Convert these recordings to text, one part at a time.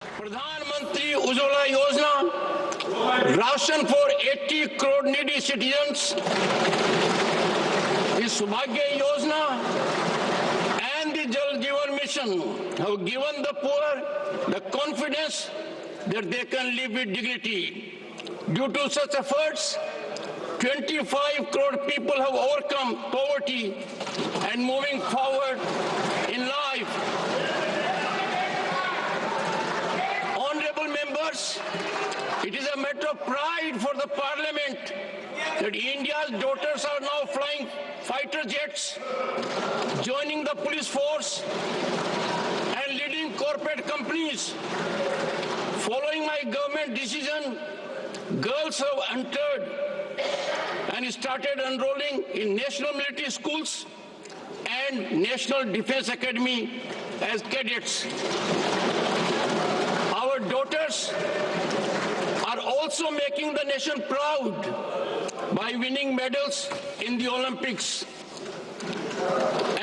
Pradhan Mantri Ujjwala Yojana, ration for 80 crore needy citizens, the Subhagya Yojana and the Jal Jeevan Mission have given the poor the confidence that they can live with dignity. Due to such efforts, 25 crore people have overcome poverty and moving forward in life. Honorable members, it is a matter of pride for the Parliament that India's daughters are now flying fighter jets, joining the police force and leading corporate companies. Following my government decision, girls have entered and started enrolling in national military schools and National Defense Academy as cadets. Our daughters are also making the nation proud by winning medals in the Olympics.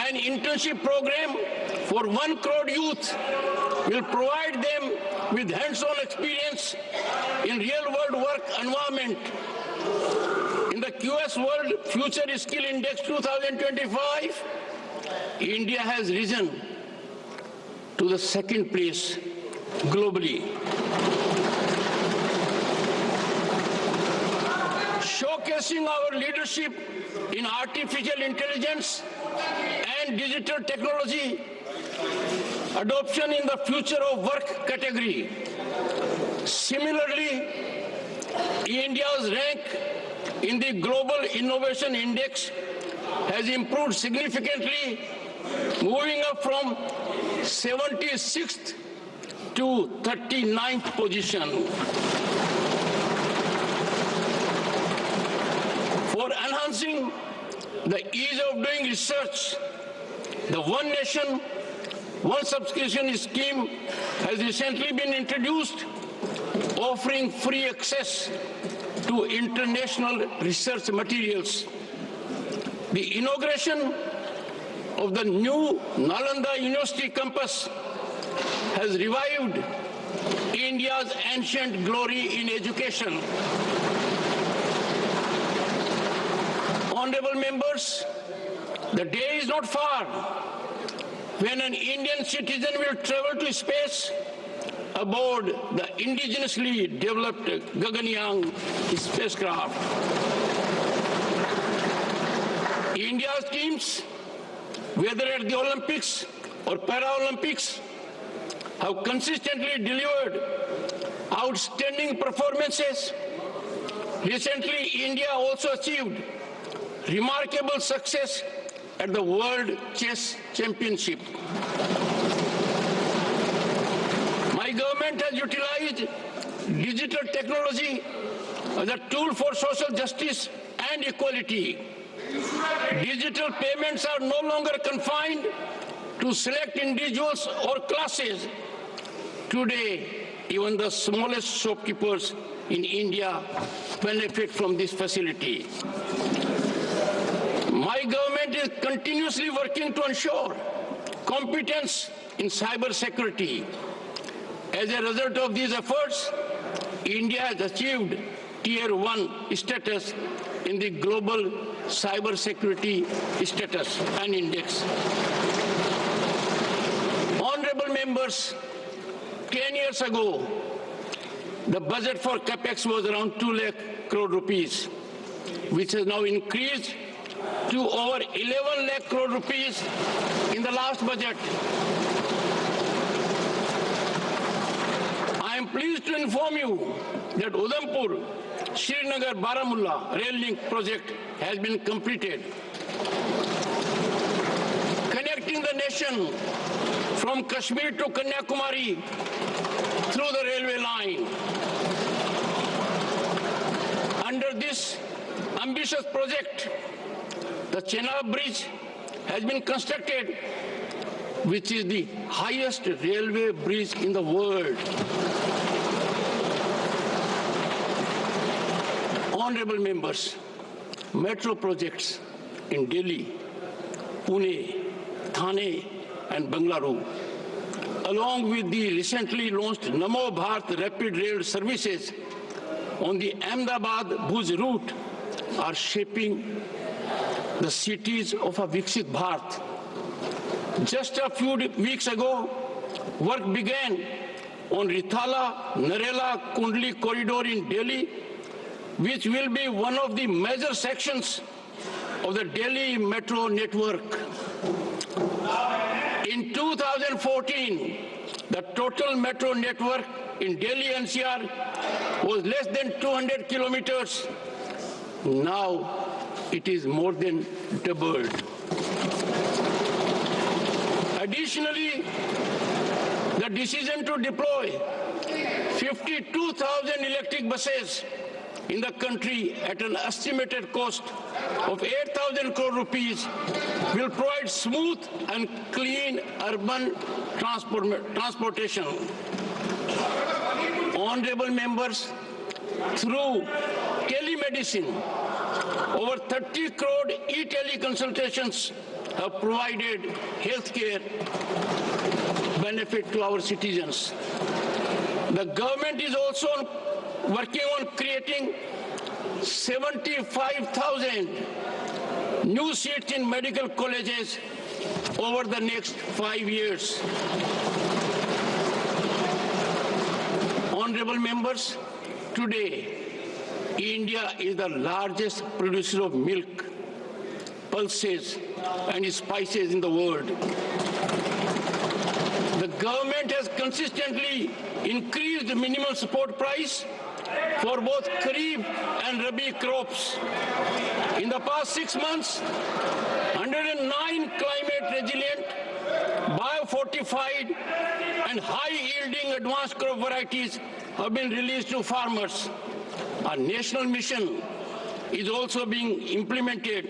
An internship program for 1 crore youth will provide them with hands-on experience in real-world work environment. In the QS World Future Skill Index 2025, India has risen to the second place globally. Showcasing our leadership in artificial intelligence and digital technology, adoption in the future of work category. Similarly, India's rank in the Global Innovation Index has improved significantly, moving up from 76th to 39th position. For enhancing the ease of doing research, the One Nation, One Subscription scheme has recently been introduced, offering free access to international research materials. The inauguration of the new Nalanda University campus has revived India's ancient glory in education. Honorable members, the day is not far when an Indian citizen will travel to space aboard the indigenously developed Gaganyaan spacecraft. India's teams, whether at the Olympics or Paralympics, have consistently delivered outstanding performances. Recently, India also achieved remarkable success at the World Chess Championship. My government has utilized digital technology as a tool for social justice and equality. Digital payments are no longer confined to select individuals or classes. Today, even the smallest shopkeepers in India benefit from this facility. My government is continuously working to ensure competence in cyber security. As a result of these efforts, India has achieved Tier 1 status in the Global Cyber Security Status and Index. Honorable members, 10 years ago, the budget for CAPEX was around 2 lakh crore rupees, which has now increased to over 11 lakh crore rupees in the last budget. I am pleased to inform you that Udhampur, Srinagar, Baramulla rail link project has been completed, connecting the nation from Kashmir to Kanyakumari through the railway line. Under this ambitious project, the Chenab Bridge has been constructed, which is the highest railway bridge in the world. Honorable members, metro projects in Delhi, Pune, Thane, and Bengaluru along with the recently launched Namo Bharat Rapid Rail services on the Ahmedabad-Bhuj route, are shaping the cities of a Viksit Bharat. Just a few weeks ago, work began on Rithala-Narela-Kundli corridor in Delhi, which will be one of the major sections of the Delhi metro network. In 2014, the total metro network in Delhi NCR was less than 200 kilometers. Now it is more than doubled. Additionally, the decision to deploy 52,000 electric buses in the country at an estimated cost of 8,000 crore rupees will provide smooth and clean urban transportation. Honorable members, through telemedicine, over 30 crore e-teleconsultations have provided healthcare benefit to our citizens. The government is also working on creating 75,000 new seats in medical colleges over the next 5 years. Honorable members, today, India is the largest producer of milk, pulses, and spices in the world. The government has consistently increased the minimum support price for both Kharif and Rabi crops. In the past 6 months, 109 climate-resilient, biofortified, and high-yielding advanced crop varieties have been released to farmers. A national mission is also being implemented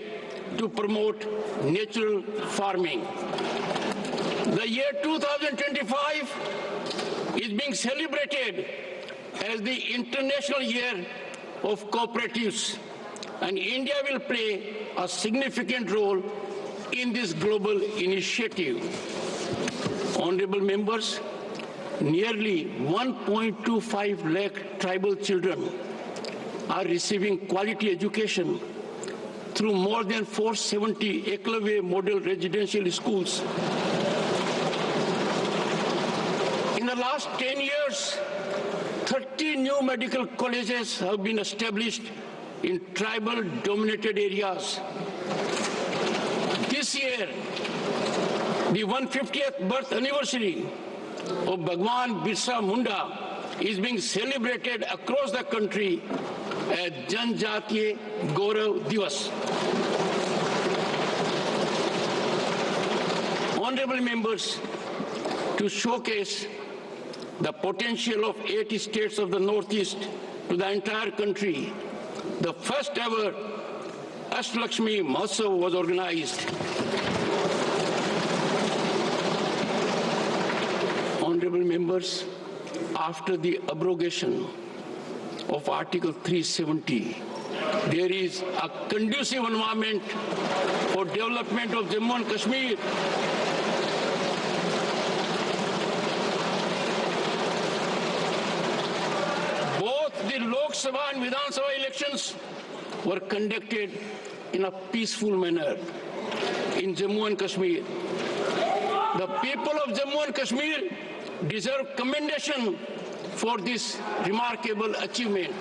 to promote natural farming. The year 2025 is being celebrated as the International Year of Cooperatives, and India will play a significant role in this global initiative. Honorable members, nearly 1.25 lakh tribal children are receiving quality education through more than 470 Eklavya model residential schools. In the last 10 years, 30 new medical colleges have been established in tribal-dominated areas. This year, the 150th birth anniversary of Bhagwan Birsa Munda is being celebrated across the country as Janjatiya Gaurav Divas. Honorable members, to showcase the potential of 8 states of the Northeast to the entire country, the first ever Ashtalakshmi Mahotsav was organized. Honorable members, after the abrogation of Article 370, there is a conducive environment for development of Jammu and Kashmir. Both the Lok Sabha and Vidhan Sabha elections were conducted in a peaceful manner in Jammu and Kashmir. The people of Jammu and Kashmir deserve commendation for this remarkable achievement.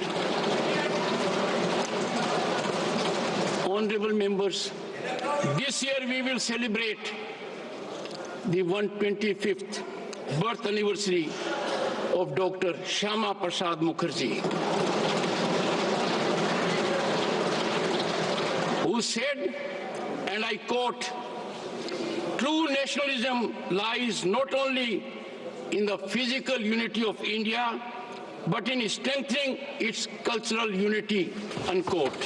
Honorable members, this year we will celebrate the 125th birth anniversary of Dr. Shyama Prasad Mukherjee, who said, and I quote, "True nationalism lies not only in the physical unity of India, but in strengthening its cultural unity," unquote.